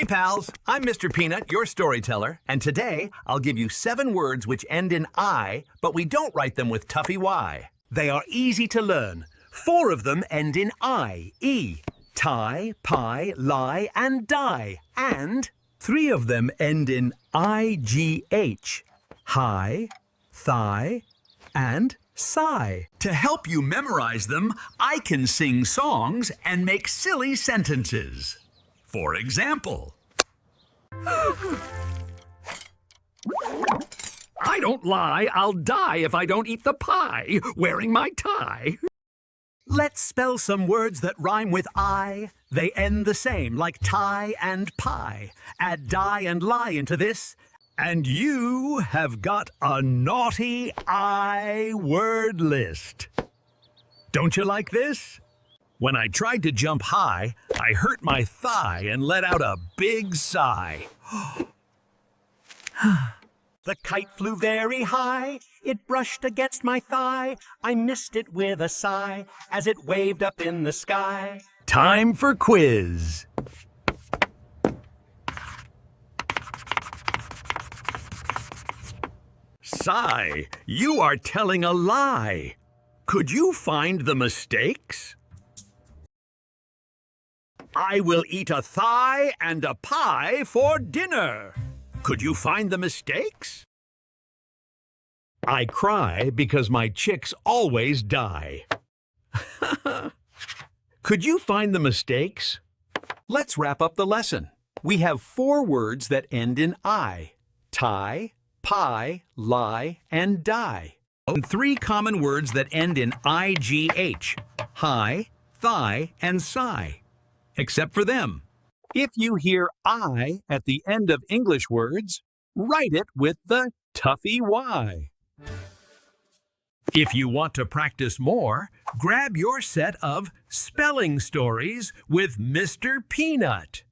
Hey pals, I'm Mr. Peanut, your storyteller, and today I'll give you 7 words which end in I, but we don't write them with toughy Y. They are easy to learn. 4 of them end in I, E. Tie, pie, lie, and die. And 3 of them end in IGH. High, thigh, and sigh. To help you memorize them, I can sing songs and make silly sentences. For example, I don't lie, I'll die if I don't eat the pie, wearing my tie. Let's spell some words that rhyme with I. They end the same, like tie and pie. Add die and lie into this, and you have got a naughty I word list. Don't you like this? When I tried to jump high, I hurt my thigh and let out a big sigh. The kite flew very high, it brushed against my thigh. I missed it with a sigh as it waved up in the sky. Time for quiz. Sigh, you are telling a lie. Could you find the mistakes? I will eat a thigh and a pie for dinner. Could you find the mistakes? I cry because my chicks always die. Could you find the mistakes? Let's wrap up the lesson. We have 4 words that end in I: tie, pie, lie, and die. And 3 common words that end in IGH: high, thigh, and sigh. Except for them. If you hear I at the end of English words, write it with the toughy Y. If you want to practice more, grab your set of spelling stories with Mr. Peanut.